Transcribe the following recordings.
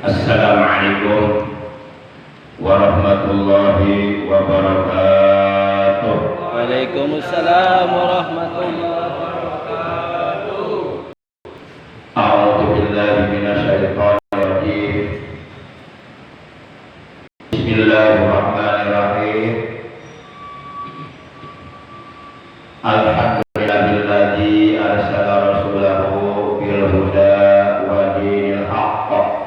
Assalamualaikum warahmatullahi wabarakatuh. Waalaikumsalam warahmatullahi wabarakatuh. A'udzu billahi minasyaitonir rajim. Bismillahirrahmanirrahim. Alhamdulillahilladzi arsala rasulahu bil huda wa dinil haqq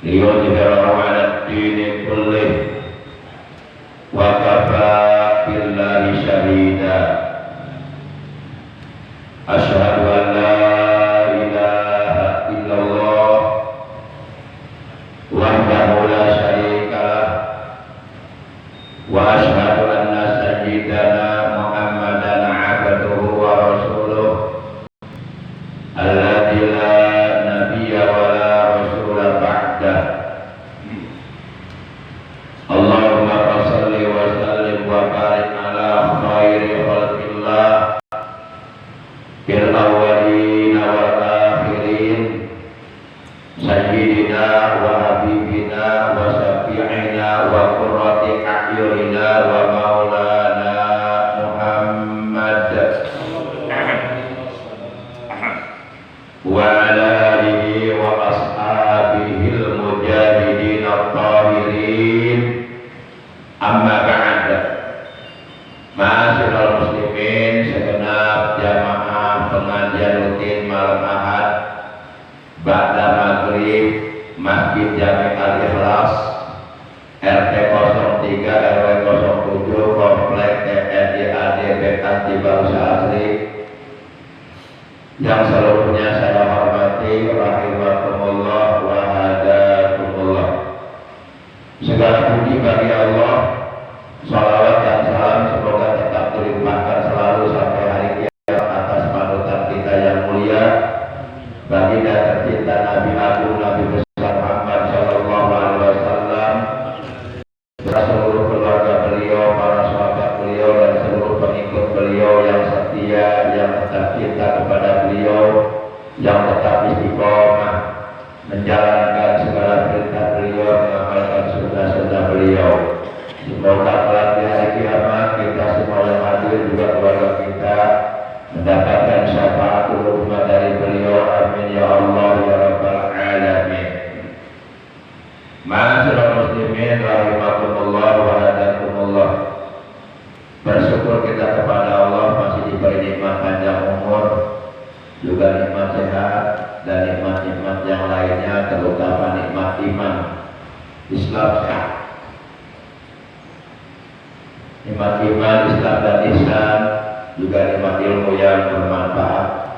liyudhhirahu 'ala ad-dini kullih wa kafaa billahi shahida. Asyhadu an la ilaha illallah wahdahu la syarika lah wa asyhadu anna sayyidana Muhammadan 'abduhu wa rasuluh alladzi la nabiyya wa la rasula ba'dah. Allahumma shalli wa sallim wa barik ala khairi khalqillah fil awwalin wal akhirin sayyidina wa habibina wa syafi'ina wa qurrati a'yunina wa maulana Muhammad wa ala alihi wa ashabihil mujahidin at-tahirin. Amma ba'd. Ma'asyiral muslimin, segenap jamaah pengajian rutin malam Ahad ba'da maghrib Masjid Jami Al-Ikhlas RT 03 RW 07 Komplek TNI AD Bekasi Bangsa Asri yang seluruhnya saya hormati, rahimakumullah wa hadakumullah. Segala puji bagi Allah, salawat dan salam semoga tetap dilimpahkan selalu sampai hari kiamat atas panutan kita yang mulia, baginda tercinta Nabi Agung Nabi besar Muhammad Sallallahu Alaihi Wasallam, seluruh keluarga beliau, para sahabat beliau, dan seluruh pengikut beliau yang setia, yang tetap cinta kepada beliau, yang tetap istiqomah menjalankan segala perintah beliau, mengamalkan sunnah-sunnah beliau. Semoga kelak di hari kiamat kita semua yang hadir, juga keluarga kita, mendapatkan syafaat umat dari beliau. Amin ya Allah ya rabbal alamin. Ma'asyiral muslimin rahimakumullah wa hadakumullah. Bersyukur kita kepada Allah masih diberi nikmat panjang umur, juga nikmat sehat dan nikmat-nikmat yang lainnya, terutama nikmat iman Islam sehat. Nikmat iman Islam dan Islam, juga nikmat ilmu yang bermanfaat.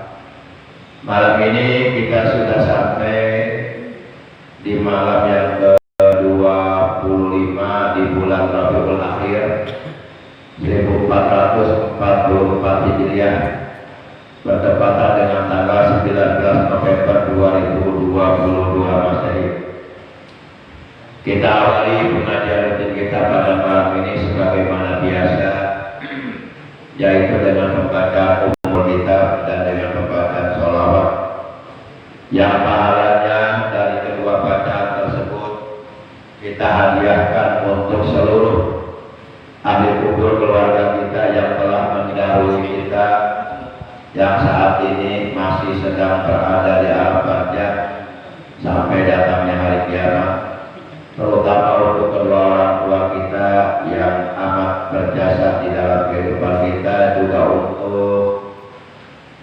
Malam ini kita sudah sampai di malam yang ke-25 di bulan Rabiul Akhir 1444 Hijriah, bertepatan dengan tanggal 19 November 2022 Masehi. Kita awali pengajian rutin kita pada malam ini sebagaimana biasa, yaitu dengan membaca umul kitab dan dengan membaca sholawat yang pahalanya dari kedua bacaan tersebut kita hadiahkan untuk seluruh ahli kubur keluarga kita yang telah mendahului kita, yang saat ini masih sedang berada di alam barzakh sampai datangnya hari kiamat, terutama untuk kedua orang tua kita yang amat berjasa di dalam kehidupan kita, juga untuk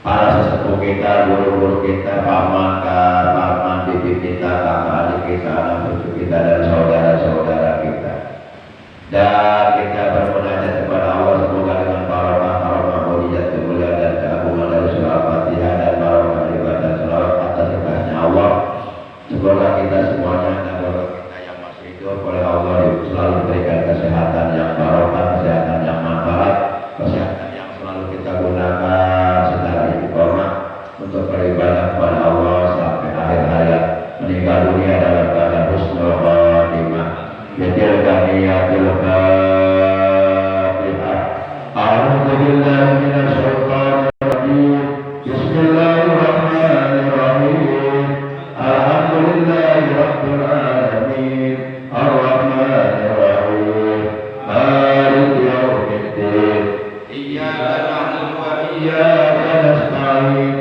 para sesepuh kita, guru-guru kita, paman, paman, bibi kita, kakak adik kita, anak cucu kita, dan saudara-saudara kita. Dan kita bermunajat kepada Allah semoga dengan barokah mujizat kemuliaan dan keagungan dari surah Al-Fatihah dan barokah ibadah selawat atas ikhlasnya Allah, semoga kita semuanya dan keluarga kita yang masih hidup oleh Allah selalu diberikan kesehatan yang barokah, kesehatan yang manfaat, kesehatan yang selalu kita gunakan secara istiqomah untuk beribadah kepada Allah sampai akhir hayat, meninggal dunia dalam keadaan وإياك نستعين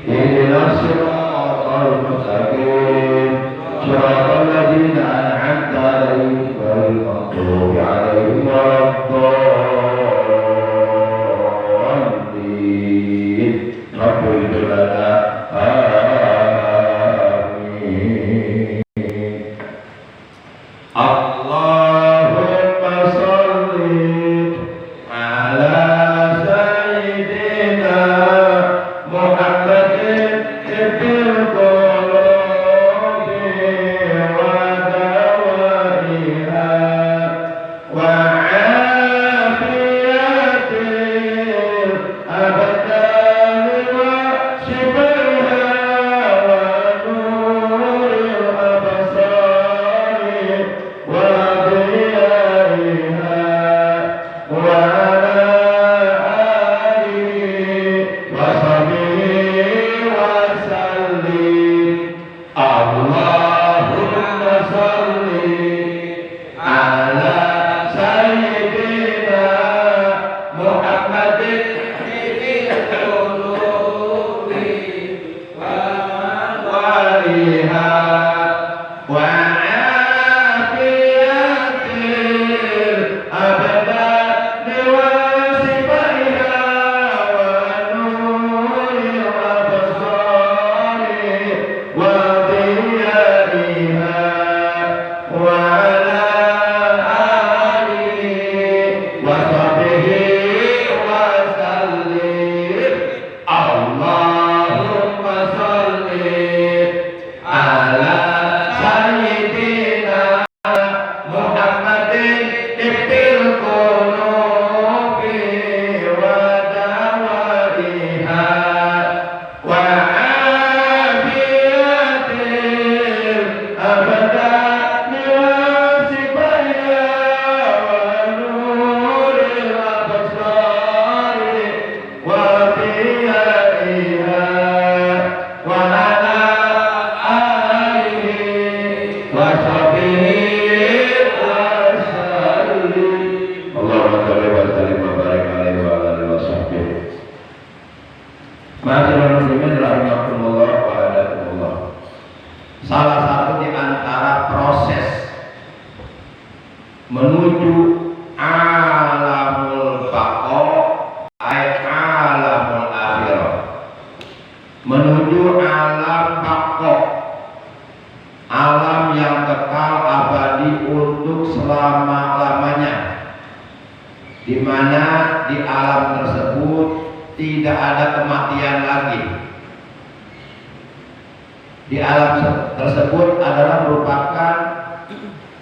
اهدنا الصراط المستقيم صراط الذين أنعمت عليهم غير المغضوب عليهم ولا الضالين اغفر لنا آمين. اللهم صل على سيدنا محمد طب القلوب ودوائها وعافية الأبدان وشفائها ونور الأبصار وضيائها وعلى آله وصحبه وسلم. اللهم صل على سيدنا محمد في القلوب وأموالها وعافية الأبدان وصفائها ونور الأبصار وضيائها وعلى آله وصحبه وسلم. اللهم صل على سيدنا محمد طب القلوب ودوائها وعافية الأبدان وصفائها ونور الأبصار وضيائها وعلى آله وصحبه وسلم. اللهم صل وسلم وبارك عليه وعلى آله وصحبه. Ma'asyiral muslimin rahimakumullah wa a'adakumullah. Salah satu di antara proses menuju alamul baqa ay alamul akhirah, menuju alam baqa, alam yang kekal abadi untuk selama-lamanya, di mana di alam tersebut tidak ada kematian lagi. Di alam tersebut adalah merupakan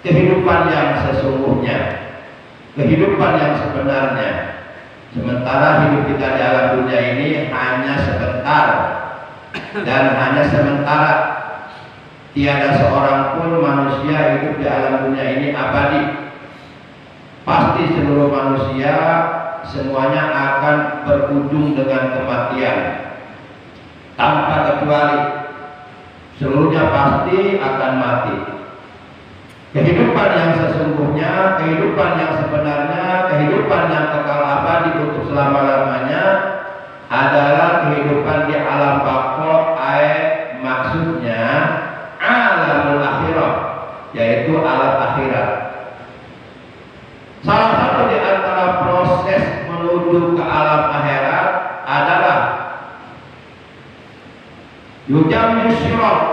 kehidupan yang sesungguhnya, kehidupan yang sebenarnya. Sementara hidup kita di alam dunia ini hanya sebentar dan hanya sementara. Tiada seorang pun manusia hidup di alam dunia ini abadi. Pasti seluruh manusia semuanya akan berujung dengan kematian tanpa kecuali. Seluruhnya pasti akan mati. Kehidupan yang sesungguhnya, kehidupan yang sebenarnya, kehidupan yang kekal abadi untuk selama-lamanya adalah kehidupan di alam baqa, maksudnya alamul akhirah, yaitu alam akhirat. Salah satu di antara proses menuju ke alam akhirat adalah yujam syirah.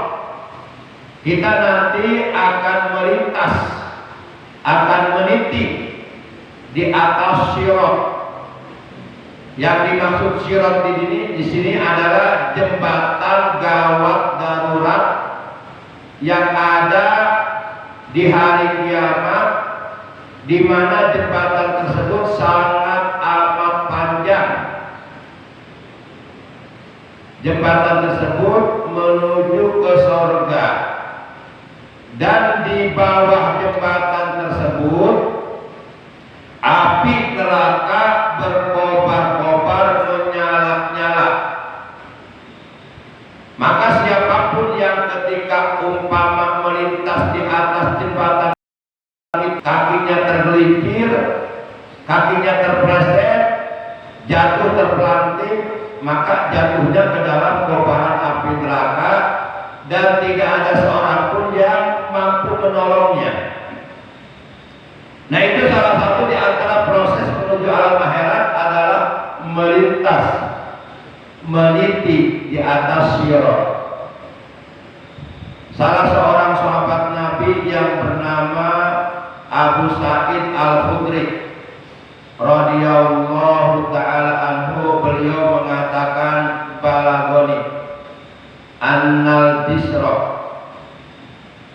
Kita nanti akan melintas, akan meniti di atas syirah. Yang dimaksud syirah di sini adalah jembatan gawat darurat yang ada di hari kiamat, di mana jembatan tersebut sangat amat panjang. Jembatan tersebut menuju ke surga, dan di bawah jembatan tersebut api neraka berkobar-kobar menyala-nyala. Maka siapapun yang ketika umpama melintas di atas jembatan, kakinya tergelincir, kakinya terpleset, jatuh terpelanting, maka jatuhnya ke dalam kobaran api neraka dan tidak ada seorang pun yang mampu menolongnya. Nah, itu salah satu di antara proses menuju alam akhirat adalah melintas, meniti di atas sirat. Salah seorang sahabat Nabi yang bernama Abu Sa'id Al-Khudri radhiyallahu ta'ala anhu, beliau mengatakan, balagoni annal bisra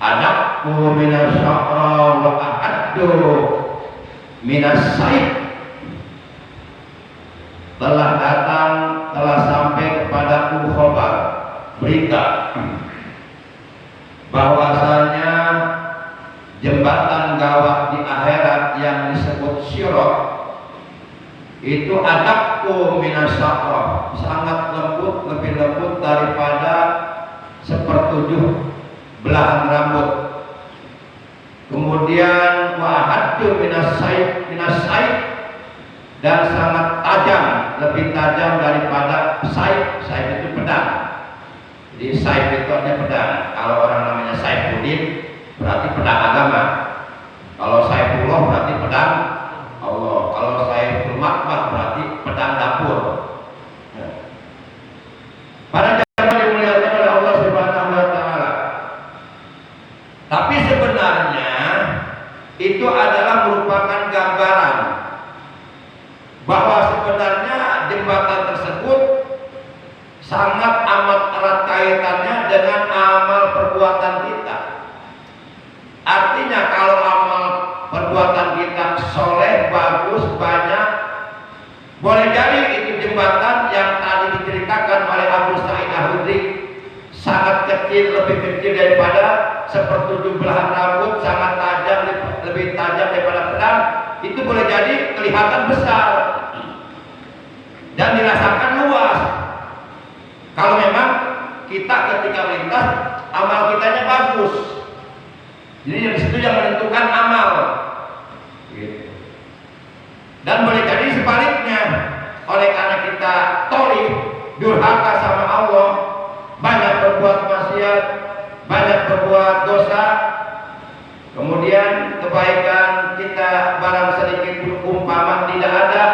adakku minas sya'ra wa ahaddu minas said. Telah sampai kepadaku khabar, berita bahwasanya jembatan gawat di akhirat yang disebut sirat itu adakku minas sya'ra, sangat lembut, lebih lembut daripada sepertujuh belahan rambut. Kemudian wahaddu minas said, dan sangat tajam, lebih tajam daripada said. Said itu pedang. Jadi said itu artinya pedang. Kalau orang namanya Saifuddin berarti pedang agama. Kalau Saifullah berarti pedang Allah. Kalau Saiful Makmah berarti pedang dapur. Pada zaman dimuliakan oleh Allah Subhanahu wa taala. Tapi sebenarnya itu adalah merupakan gambaran bahwa sebenarnya jembatan tersebut sangat amat erat kaitannya dengan amal perbuatan kita. Artinya kalau amal perbuatan kita soleh, bagus, banyak, boleh jadi itu jembatan yang tadi diceritakan oleh Abu Sa'id Al-Khudri sangat kecil, lebih kecil daripada sepertujuh belahan rambut, sangat tajam, lebih tajam daripada pedang, itu boleh jadi kelihatan besar dan dirasakan luas. Kalau memang kita ketika melintas amal kitanya bagus, jadi dari situ yang menentukan amal. Dan boleh jadi sebaliknya, oleh karena kita tolik, durhaka sama Allah, banyak berbuat maksiat, banyak berbuat dosa, kemudian kebaikan kita barang sedikit umpama tidak ada,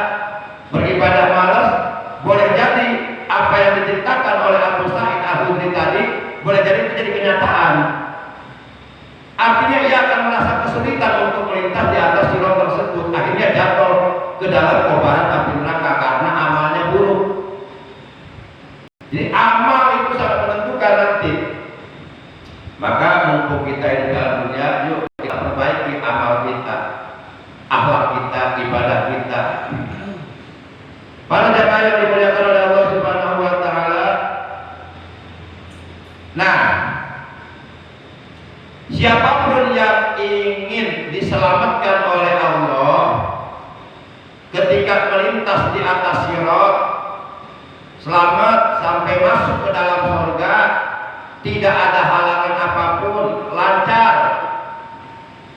beribadah malas, boleh jadi apa yang diceritakan oleh Abu Sa'id Al-Khudri tadi boleh jadi itu jadi kenyataan. Artinya ia akan merasa kesulitan untuk melintas di atas sirat tersebut, akhirnya jatuh ke dalam kobaran api neraka karena amalnya buruk. Jadi amal itu sangat menentukan nanti. Maka mumpung kita di dalam dunia, yuk kita perbaiki amal kita, akhlak kita, ibadah kita. Para jamaah yang dimuliakan oleh Allah Subhanahu wa taala. Nah, siapapun yang ingin diselamatkan oleh Allah ketika melintas di atas sirat, selamat sampai masuk ke dalam surga, tidak ada halangan apapun, lancar,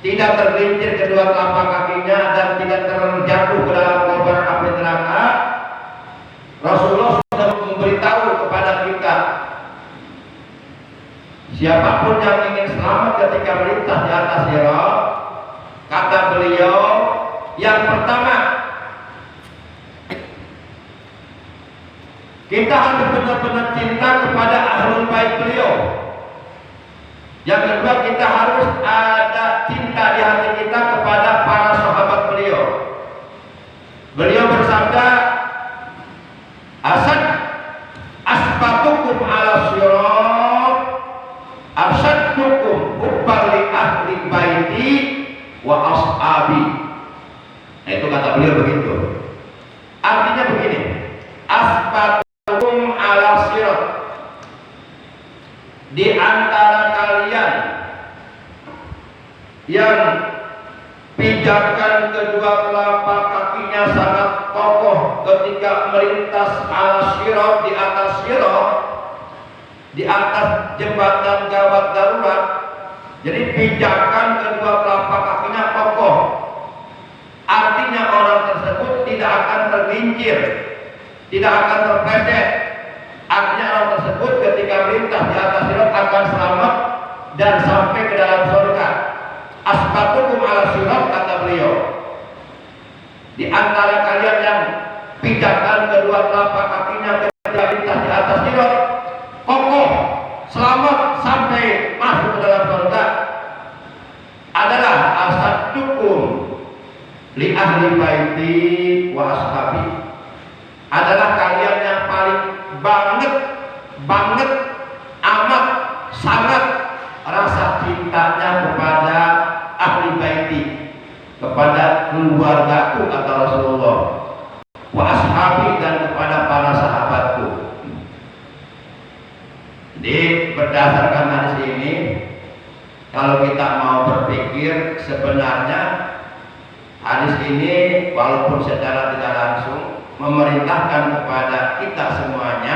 tidak tergelincir kedua telapak kakinya dan tidak terjatuh ke dalam kobaran api neraka. Rasulullah sudah memberitahu kepada kita, siapapun yang ingin selamat ketika melintas di atas sirat, kata beliau, yang pertama, kita harus benar-benar cinta kepada ahlul bait beliau. Yang kedua, kita harus ada cinta di hati kita kepada para sahabat beliau. Beliau bersabda, asbatukum ala sirat asaddukum hubban li ahli baiti wa ashabi. Nah, itu kata beliau begitu. Artinya begini, asbatukum ala sirat, di antara kalian yang pijakan kedua telapak kakinya sangat kokoh ketika melintas al-sirat, di atas sirat, di atas jembatan gawat darurat. Jadi pijakan kedua telapak kakinya kokoh, artinya orang tersebut tidak akan tergelincir, tidak akan terpleset. Artinya orang tersebut ketika melintas di atas sirat akan selamat dan sampai ke dalam surga. Asbatukum ala sirat, kata beliau, di antara kalian yang pijakan kedua telapak kakinya ketika melintas di atas sirat kokoh selamat sampai masuk ke dalam surga adalah asadukum li ahli baiti wa ashabi, adalah kalian yang paling banget amat sangat rasa cintanya kepada ahli baiti, kepada keluargaku, kata Rasulullah, wa ashabi, dan kepada para sahabatku. Jadi berdasarkan hadis ini, kalau kita mau berpikir, sebenarnya hadis ini walaupun secara tidak langsung memerintahkan kepada kita semuanya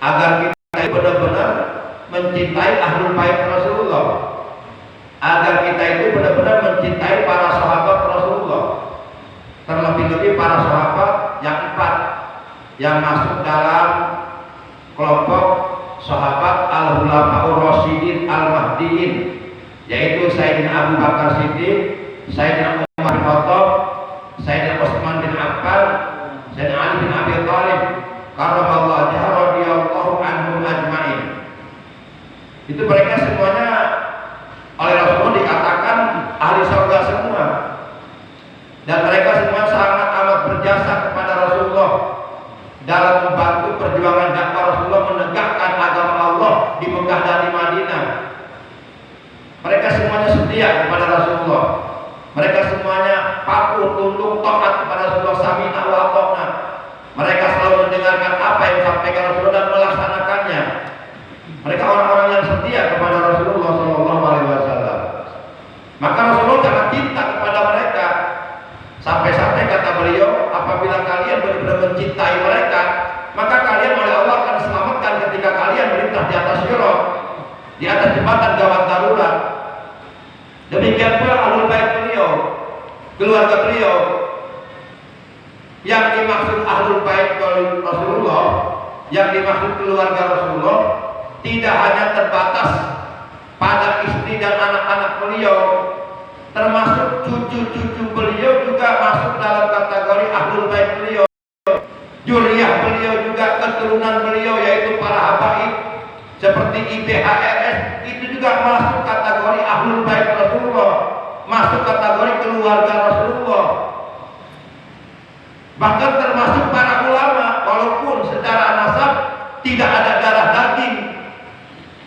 agar kita benar-benar mencintai ahlul bait Rasulullah, agar kita itu benar-benar mencintai para sahabat Rasulullah, terlebih-lebih para sahabat yang 4 yang masuk dalam kelompok sahabat al-Khulafaur Rasyidin al-Mahdiin, yaitu Sayyidina Abu Bakar Siddiq, Sayyidina Umar bin Khattab, Sayyidina Utsman bin Affan, Sayyidina Ali bin Abi Thalib, karramallahu wajhahu radhiyallahu anhum ajmain. Itu mereka semuanya oleh Rasulullah dikatakan ahli surga semua, dan mereka semua sangat amat berjasa kepada Rasulullah dalam membantu perjuangan dakwah Rasulullah menegakkan agama Allah di Mekah dan di Madinah. Mereka semuanya setia kepada Rasulullah, mereka semuanya patuh tunduk taat kepada Rasulullah, sami'na wa ata'na. Mereka selalu mendengarkan apa yang disampaikan Rasulullah dan melaksanakannya. Mereka orang-orang yang setia kepada Rasulullah SAW. Maka Rasulullah sangat cinta kepada mereka, sampai-sampai kata beliau, apabila kalian benar-benar mencintai mereka, maka kalian oleh Allah akan diselamatkan ketika kalian melintas di atas sirat, di atas jembatan gawat darurat. Demikian pula ahlul bait beliau, keluarga beliau. Yang dimaksud ahlul bait Rasulullah, yang dimaksud keluarga Rasulullah, tidak hanya terbatas pada istri dan anak-anak beliau, termasuk cucu-cucu beliau juga masuk dalam kategori ahlul bait beliau. Juriyah beliau juga, keturunan beliau yaitu para habaib seperti IBHRS, itu juga masuk kategori ahlul bait Rasulullah, masuk kategori keluarga Rasulullah. Bahkan termasuk para ulama, walaupun secara nasab tidak ada darah daging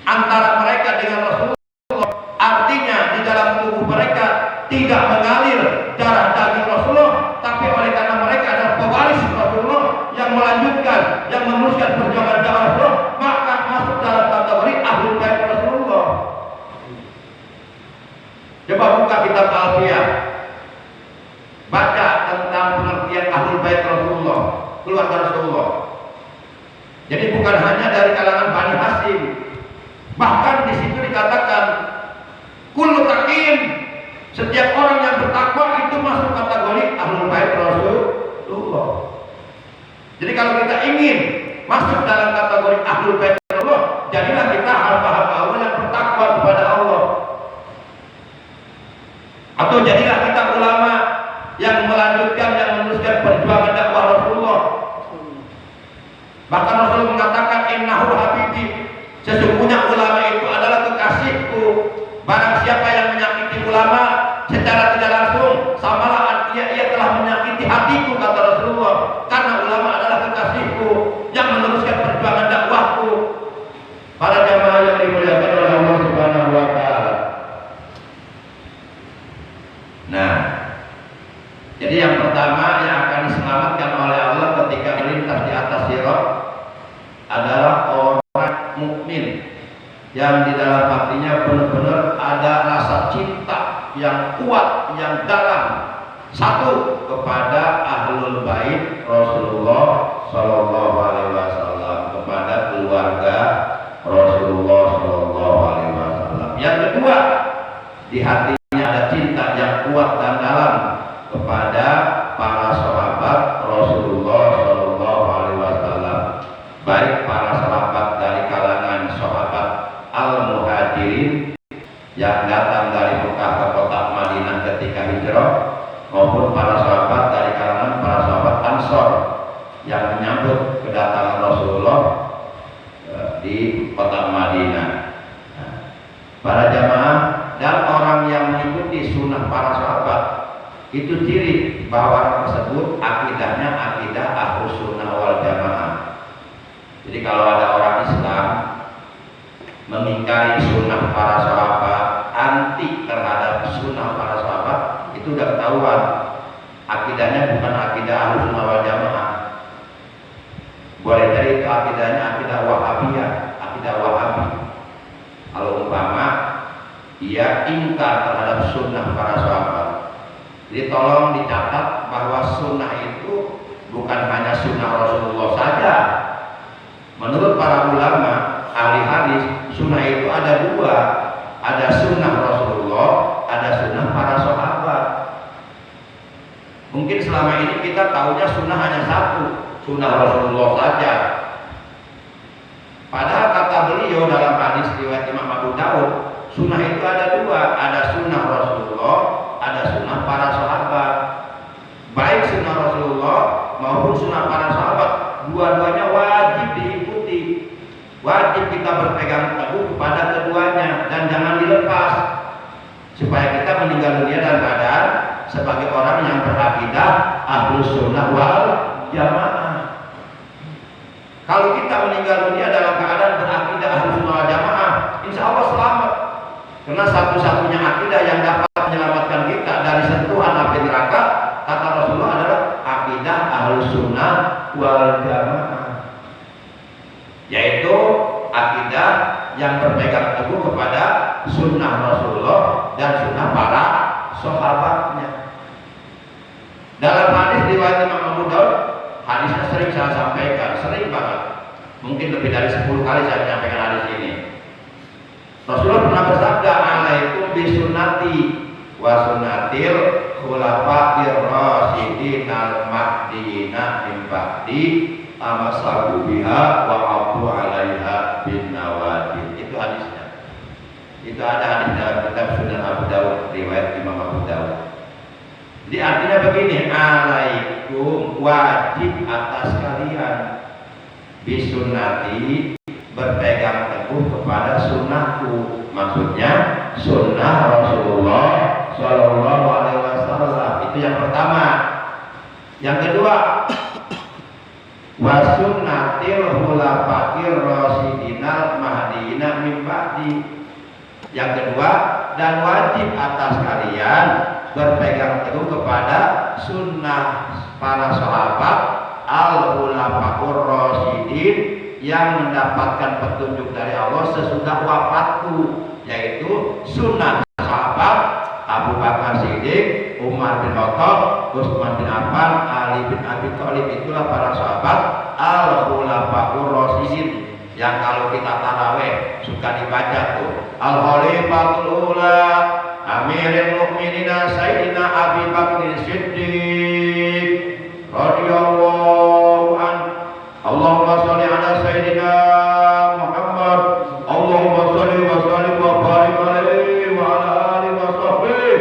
antara mereka dengan Rasulullah, artinya di dalam tubuh mereka tidak mengalir darah daging Rasulullah, tapi oleh karena mereka adalah pewaris Rasulullah yang melanjutkan, yang meneruskan perjuangan dakwah Rasulullah, maka masuk dalam kategori ahlul bait Rasulullah. Coba buka kitab Al-Fiyah, baca tentang pengertian ahlul bait Rasulullah, keluarga Rasulullah. Jadi bukan hanya dari kalangan Bani Hasyim, bahkan di situ dikatakan kullu taqin, setiap orang yang bertakwa itu masuk kategori ahlul bait Rasulullah. Jadi kalau kita ingin masuk dalam kategori ahlul bait Rasulullah, jadilah kita hamba-hamba Allah yang bertakwa kepada Allah, atau jadilah kita ulama yang melanjutkan, yang meneruskan perjuangan dakwah Rasulullah. Bahkan Rasulullah mengatakan innahu habibi, sesungguhnya ulama itu adalah kekasihku. Barang siapa yang menyakiti ulama secara tidak langsung, samalah ia telah menyakiti hatiku, kata Rasulullah. Karena ulama adalah kekasihku yang meneruskan perjuangan dakwahku. Para jamaah yang dimuliakan oleh Allah Subhanahu wa taala. Nah, jadi yang pertama yang akan diselamatkan oleh Allah ketika melintas di atas sirat adalah orang mukmin yang di dalam hatinya benar-benar ada rasa cinta yang kuat, yang dalam, satu kepada ahlul bait Rasulullah Sallallahu Alaihi Wasallam, kepada keluarga Rasulullah Sallallahu Alaihi Wasallam. Yang kedua, di hatinya ada cinta yang kuat dan dalam kepada para sahabat Rasulullah Sallallahu Alaihi sunnah para sahabat, itu ciri bahwa orang tersebut akidahnya akidah Ahlus Sunnah wal Jamaah. Jadi kalau ada orang Islam mengingkari sunnah para sahabat, anti terhadap sunnah para sahabat, itu udah ketahuan akidahnya bukan akidah Ahlus Sunnah wal Jamaah. Boleh jadi itu akidahnya akidah Wahabiyah, akidah Wahabi. Kalau umpama dia ingkar terhadap sunnah para sahabat, jadi tolong dicatat bahwa sunnah itu bukan hanya sunnah Rasulullah saja. Menurut para ulama ahli hadis, sunnah itu ada dua, ada sunnah Rasulullah, ada sunnah para sahabat. Mungkin selama ini kita tahunya sunnah hanya satu, sunnah Rasulullah saja. Padahal kata beliau dalam hadis riwayat Imam Abu Daud, sunnah itu ada dua, ada sunnah Rasulullah, ada sunnah para sahabat. Baik sunnah Rasulullah maupun sunnah para sahabat, dua-duanya wajib diikuti. Wajib kita berpegang teguh kepada keduanya dan jangan dilepas, supaya kita meninggal dunia dalam keadaan sebagai orang yang berakidah Ahlus Sunnah wal Jamaah. Kalau kita meninggal dunia dalam keadaan berakidah Ahlus Sunnah wal Jamaah, insya Allah selamat. Karena satu-satunya akidah yang dapat menyelamatkan kita dari sentuhan api neraka, kata Rasulullah, adalah akidah Ahlus Sunnah wal Jamaah, yaitu akidah yang berpegang teguh kepada sunnah Rasulullah dan sunnah para sahabatnya. Dalam hadis riwayat Imam Abu Daud, hadisnya sering saya sampaikan, sering banget, mungkin lebih dari 10 kali saya menyampaikan hadis ini. Rasulullah pernah bersabda, alaikum bisunnati wa sunnatil khulafa'ir rasyidin al mahdiyina min ba'di amasaku biha wa abu alaiha bin nawajid. Itu hadisnya. Itu ada hadis dalam kitab Sunan Abu Dawud, riwayat Imam Abu Dawud. Jadi artinya begini, alaikum, wajib atas kalian, bisunnati, berpegang teguh kepada sunnahku. Maksudnya sunnah Rasulullah Shallallahu Alaihi Wasallam. Itu yang pertama. Yang kedua, wasunnatil khulafa'ir rasyidinal mahdiyina min ba'di. Yang kedua, dan wajib atas kalian berpegang teguh kepada sunnah para sahabat al-khulafa'ur rasyidin yang mendapatkan petunjuk dari Allah sesudah wafatku, yaitu sunnah sahabat Abu Bakar Siddiq, Umar bin Khattab, Utsman bin Affan, Ali bin Abi Thalib. Itulah para sahabat al-khulafa'ur rasyidin yang kalau kita tarawih suka dibaca tuh, al-khalifatul ula Amirul Mukminin Sayyidina Abi Bakar Siddiq radhiyallahu anhu. Allahumma sholli ala Sayyidina Muhammad. Allahumma sholli wa sallim wa barik alaihi wa ala alihi wa sahbihi.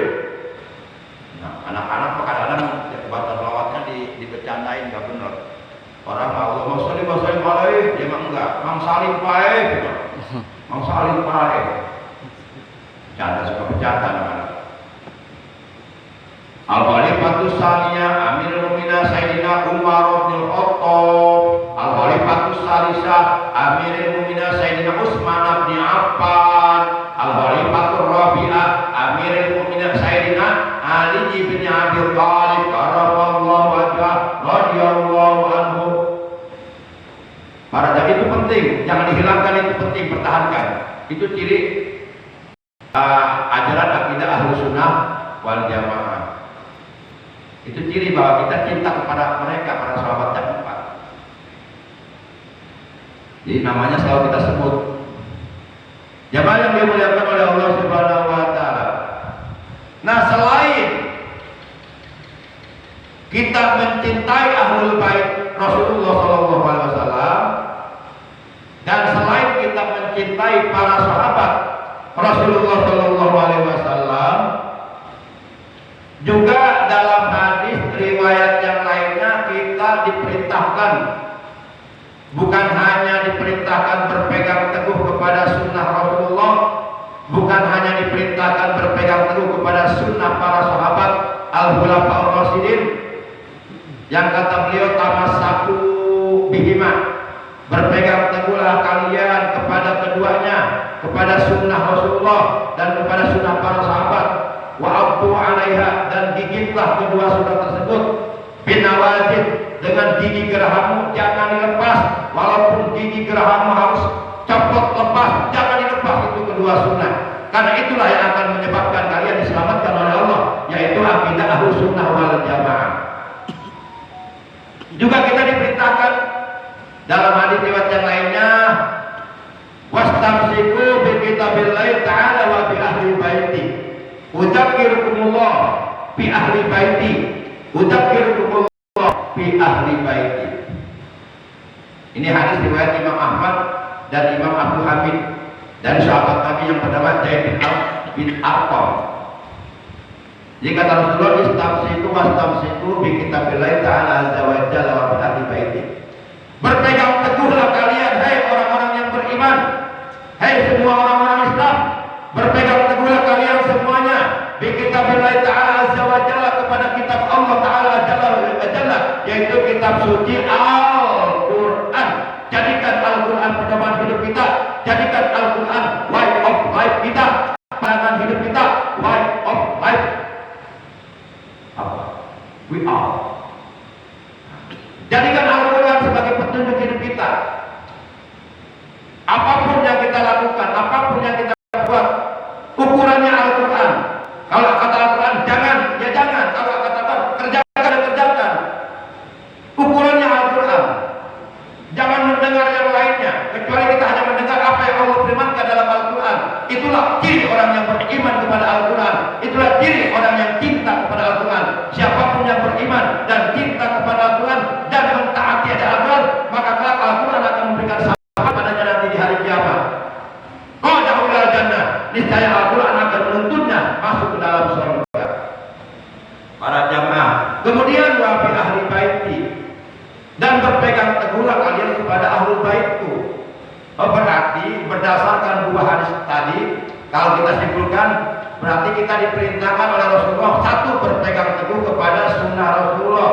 Nah, anak-anak kadang-kadang baca selawatnya dibercandain, enggak benar. Orang Allahumma sholli wa sallim alaihi, dia mah enggak. Mang Salim pae gitu. Mang Salim pae. Canda suka bercanda anak-anak. Al-Khalifatus Saniyah Amirul Mukminin Sayyidina Umar bin Khattab. Al-Khalifatus Salisah Amirul Mukminin Sayyidina Utsman bin Affan. Al-Khalifatur Rabi'ah Amirul Mukminin Sayyidina Ali bin Abi Thalib karramallahu wajhah radhiyallahu anhu. Para jamaah itu penting, jangan dihilangkan, itu penting, pertahankan. Itu ciri ajaran akidah Ahlus Sunnah wal Jamaah. Itu ciri bahwa kita cinta kepada mereka, para sahabat yang empat. Jadi namanya selalu kita sebut. Jamaah yang dimuliakan oleh Allah Subhanahu wa taala. Nah, selain kita mencintai Ahlul Bait Rasulullah sallallahu alaihi wasallam, dan selain kita mencintai para sahabat Rasulullah sallallahu alaihi wasallam, juga dalam hadis riwayat yang lainnya kita diperintahkan, bukan hanya diperintahkan berpegang teguh kepada sunnah Rasulullah, bukan hanya diperintahkan berpegang teguh kepada kepada sunnah para sahabat al-khulafaur rasyidin yang kata beliau tamassaku bihima, berpegang teguhlah kalian kepada keduanya, kepada sunnah Rasulullah dan kepada sunnah para sahabat, wa abdu alaiha, dan gigitlah kedua sunnah tersebut, binawajid, dengan gigi gerahmu jangan dilepas, walaupun gigi gerahmu harus copot lepas, jangan dilepas itu kedua sunnah, karena itulah yang akan menyebabkan kalian diselamatkan oleh Allah, yaitu akidah ahlus sunnah wal jamaah. Juga kita diperintahkan dalam hadis riwayat yang lainnya, wastamsiku bi kitabillahi ta'ala wa bi ahli baiti, udzakirukumullah bi ahli baiti, udzakirukumullah bi ahli baiti. Ini hadis riwayat Imam Ahmad dan Imam Abu Hamid dan sahabat Nabi yang bernama Zaid bin Arqam. Jika Rasulullah istamsiku wastamsiku bi kitabillahi ta'ala azza wa jalla wa bi ahli baiti, berpegang teguhlah kalian hai orang-orang yang beriman, hai semua orang-orang Islam, berpegang teguhlah kalian semuanya bi kitabillahi ta'ala azza wa jalla, kepada kitab Allah ta'ala jalla wa jalla, yaitu kitab suci Al-Quran. Jadikan Al-Quran pedoman hidup kita, jadikan Al-Quran way of life kita, pandangan hidup kita, way of life. We are. Jadikan Al-Quran sebagai petunjuk hidup kita. Apapun yang kita lakukan, apapun yang kita buat, ukurannya Al-Quran. Kalau kata Al-Quran jangan, ya jangan. Kalau kata Al-Quran kerjakan, ya kerjakan. Ukurannya Al-Quran. Jangan mendengar yang lainnya, kecuali kita hanya mendengar apa yang Allah firmankan dalam Al-Quran. Itulah ciri orang yang beriman kepada Al-Quran. Itulah ciri orang yang cinta kepada Al-Quran. Siapapun yang beriman dan cinta kepada Al-Quran dan mentaati Al-Quran, maka kelak Al-Quran akan memberikan syafaat padanya nanti di hari kiamat. Qadahu ilal jannah, niscaya Al-Quran akan menuntunnya masuk ke dalam surga. Para jamaah, kemudian wa bi ahli baiti, dan berpegang teguhlah kalian kepada ahlul baitku. Berarti berdasarkan dua hadis tadi, kalau kita simpulkan, berarti kita diperintahkan oleh Rasulullah, satu, berpegang teguh kepada sunnah Rasulullah,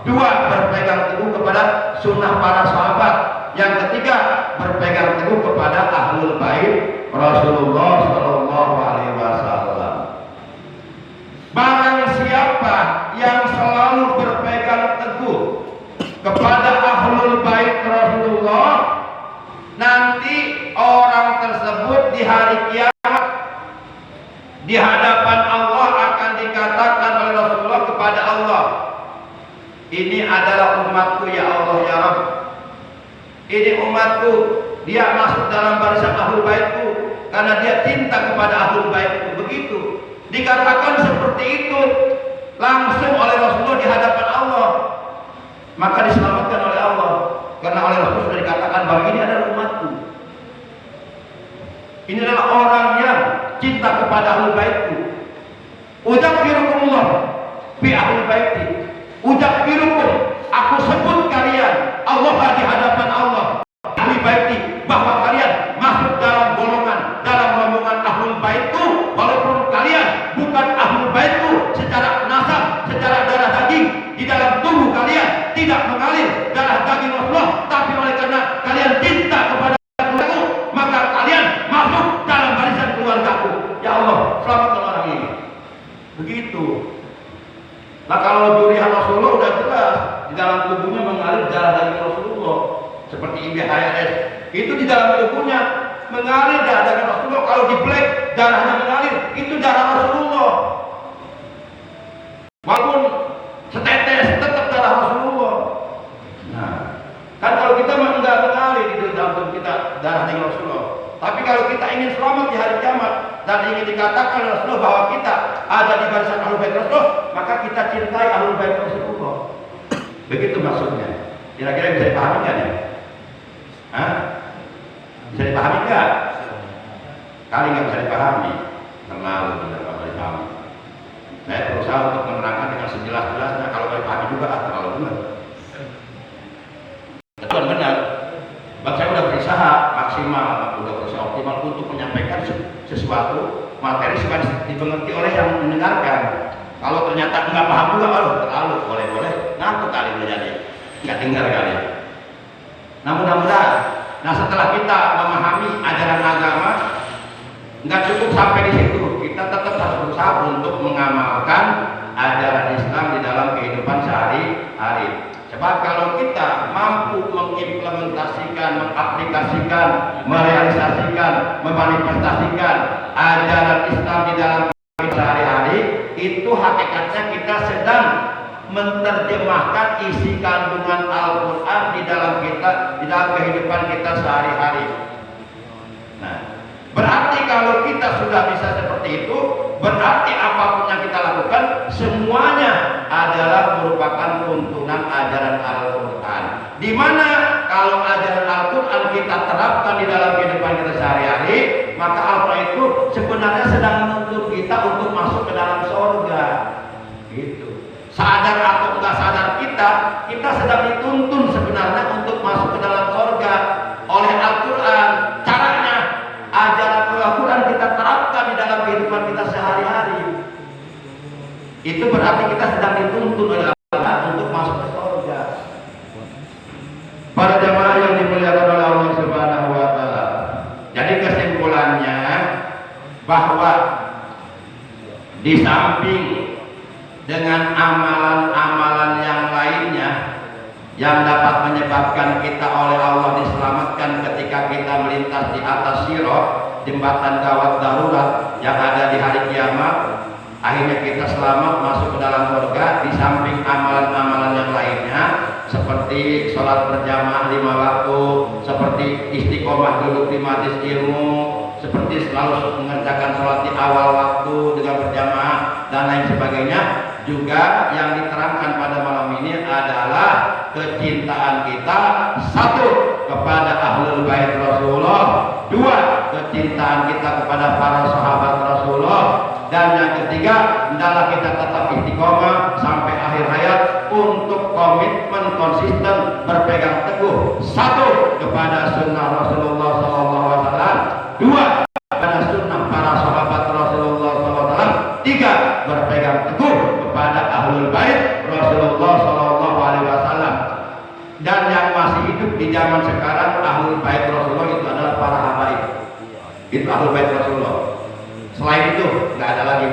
dua, berpegang teguh kepada sunnah para sahabat, yang ketiga, berpegang teguh kepada ahlul bait Rasulullah Shallallahu Alaihi Wasallam. Barang siapa yang selalu berpegang teguh kepada ahlul bait Rasulullah, nanti orang tersebut di hari kiamat di hadapan Allah akan dikatakan oleh Rasulullah kepada Allah, ini adalah umatku ya Allah ya Rabb, ini umatku, dia masuk dalam barisan ahlul baitku karena dia cinta kepada ahlul baitku. Begitu dikatakan seperti itu langsung oleh Rasulullah di hadapan Allah, maka diselamatkan oleh Allah, karena oleh Rasul sudah dikatakan bahwa ini adalah umatku, ini adalah orang yang cinta kepada ahlul baitku. Udzakirukumullah bi ahlul baiti, udzakirukum, aku sebut kalian Allah di hadapan Allah ahli baiti, bahwa kalian masuk dalam golongan, dalam rombongan ahlul baitku, walaupun kalian bukan ahlul baitku secara nasab, secara darah daging, di dalam tubuh kalian tidak mengalir darah daging Rasulullah, tapi oleh karena kalian cinta kepada keluargaku, maka kalian masuk dalam barisan keluargaku. Ya Allah, selamatkan orang ini. Begitu. Nah, kalau durian Rasulullah udah jelas di dalam tubuhnya mengalir darah daging Rasulullah, seperti Ibu HRS itu di dalam tubuhnya mengalir darah daging Rasulullah. Kalau di black darahnya mengalir, itu darah Rasulullah. Walaupun setetes tetap darah Rasulullah. Nah, kan kalau kita enggak mengalir di dalam tubuh kita darah daging Rasulullah. Tapi kalau kita ingin selamat di hari kiamat dan ingin dikatakan oleh Rasulullah bahwa kita ada di barisan ahlul bait Rasulullah, maka kita cintai ahlul bait Rasulullah. Begitu maksudnya. Kira-kira bisa dipahami kan ya? Hah? Bisa dipahami nggak? Kali nggak bisa dipahami, terlalu tidak bisa dipahami. Saya berusaha untuk menerangkan dengan sejelas-jelasnya. Kalau nggak dipahami juga terlalu benar. Itu benar. Bang, saya udah berusaha maksimal, udah berusaha optimal untuk menyampaikan sesuatu materi supaya dimengerti oleh yang mendengarkan. Kalau ternyata nggak paham juga, terlalu boleh ngantuk kali belajarnya, nggak dengar kali. Nah mudah-mudahan, nah setelah kita memahami ajaran agama, nggak cukup sampai di situ, kita tetap harus berusaha untuk mengamalkan ajaran Islam di dalam kehidupan sehari-hari. Sebab kalau kita mampu mengimplementasikan, mengaplikasikan, merealisasikan, memanifestasikan ajaran Islam di dalam kehidupan sehari-hari, itu hakikatnya kita sedang menerjemahkan isi kandungan Al-Quran di dalam kehidupan kita sehari-hari. Nah, berarti kalau kita sudah bisa seperti itu, berarti apapun yang kita lakukan semuanya adalah merupakan tuntunan ajaran Al-Quran. Di mana kalau ajaran Al-Quran kita terapkan di dalam kehidupan kita sehari-hari, maka Al-Quran itu sebenarnya sedang menuntut kita untuk masuk ke dalam surga. Gitu. Sadar atau enggak sadar kita sedang dituntun sebenarnya untuk masuk ke dalam surga oleh Al-Quran. Caranya ajaran Al-Quran kita terapkan di dalam kehidupan kita sehari-hari. Itu berarti kita sedang dituntun oleh Allah untuk masuk ke surga. Para jamaah yang dimuliakan oleh Allah Subhanahu wa taala. Jadi kesimpulannya bahwa di samping dengan amalan-amalan yang lainnya yang dapat menyebabkan kita oleh Allah diselamatkan ketika kita melintas di atas sirat, jembatan gawat darurat yang ada di hari kiamat, akhirnya kita selamat masuk ke dalam surga. Di samping amalan-amalan yang lainnya seperti sholat berjamaah 5 waktu, seperti istiqomah duduk di majelis ilmu, seperti selalu mengerjakan sholat di awal waktu dengan berjamaah dan lain sebagainya. Juga yang diterangkan pada malam ini adalah kecintaan kita, satu kepada ahlul bait Rasulullah, dua kecintaan kita kepada para sahabat Rasulullah, dan yang ketiga adalah kita tetap istiqomah sampai akhir hayat untuk komitmen konsisten berpegang teguh, satu kepada sunnah Rasulullah SAW, dua kepada sunnah para sahabat Rasulullah SAW, tiga berpegang teguh kepada ahlul bait Rasulullah SAW. Dan yang masih hidup di zaman sekarang ahlul bait Rasulullah itu adalah para habaib. Itu ahlul bait Rasulullah. Selain itu nggak ada lagi.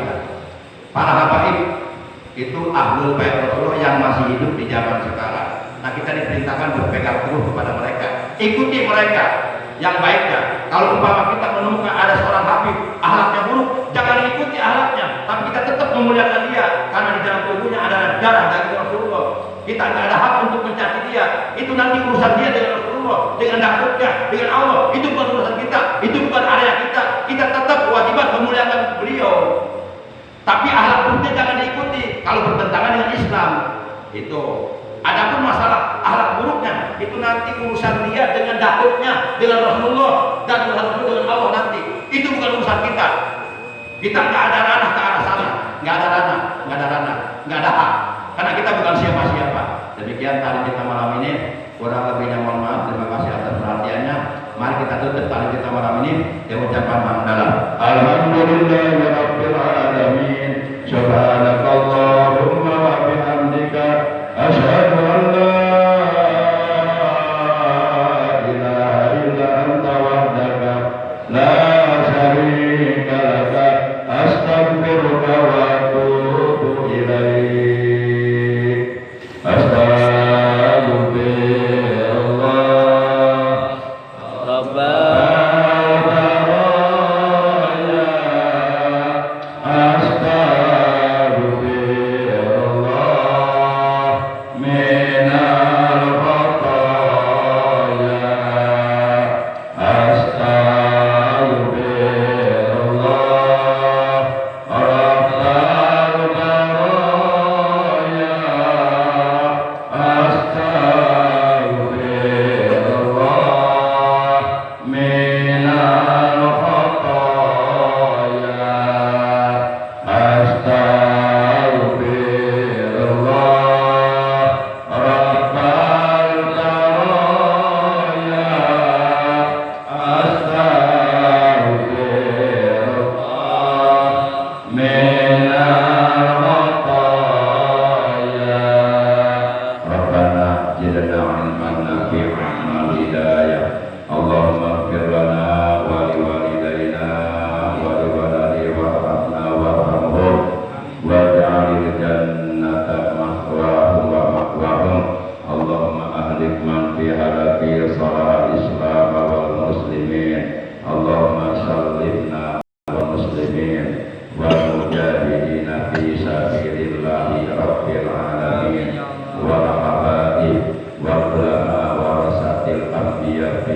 Para habaib itu ahlul bait Rasulullah yang masih hidup di zaman sekarang. Nah, kita diperintahkan berpegang teguh kepada mereka. Ikuti mereka yang baiknya. Kalau umpama kita menemukan ada seorang habib akhlaknya buruk, jangan ikuti akhlaknya, tapi kita tetap memuliakan dia karena di dalam tubuhnya ada darah daging Rasulullah. Kita nggak ada hak untuk mencaci dia. Itu nanti urusan dia dengan Rasulullah, dengan dakwahnya, dengan Allah. Itu bukan urusan kita, itu bukan area kita. Kita tetap kewajiban memuliakan beliau. Tapi akhlak buruknya jangan diikuti kalau bertentangan dengan Islam. Itu. Adapun masalah akhlak buruknya itu nanti urusan dia dengan dakwahnya, dengan Rasulullah dan dengan Allah nanti. Itu bukan urusan kita. Kita nggak ada ranah ke arah sana, nggak ada ranah, nggak ada hak. Karena kita bukan siapa-siapa. Demikian tadi kita malam ini, kurang lebihnya mohon maaf. Terima kasih atas perhatiannya. Mari kita tutup tadi kita malam ini dengan ucapan hamdalah. Alhamdulillahirabbil alamin. Subhanakallahumma wa bihamdika asyhadu an la ilaha illa anta wahdaka la syarika laka astaghfiruka wa atubu ilaik. Astagfirullah Rabbana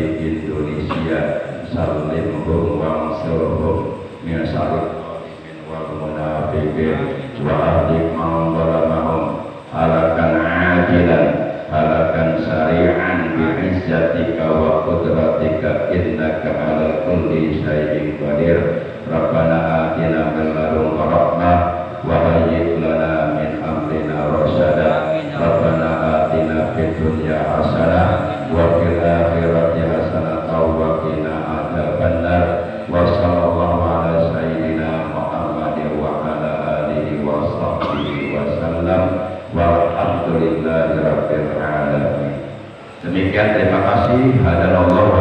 di Indonesia sallimhum wangsurhum min syarril wal munafiqin wa ahlik man zalamahum halakan ajilan halakan sari'an bi'izzatika wa qudratika innaka ala kulli syai'in qadir Rabbana atina min ladunka rahmah wa hayyi' lana min amrina rasyada Rabbana atina fid dunya hasanah wa fil akhirati hasanah wa qina adzabannar wa sallallahu ala sayyidina Muhammadin wa ala alihi wa sahbihi wa sallam walhamdulillahi rabbil alamin. Demikian, terima kasih. Hadanallahu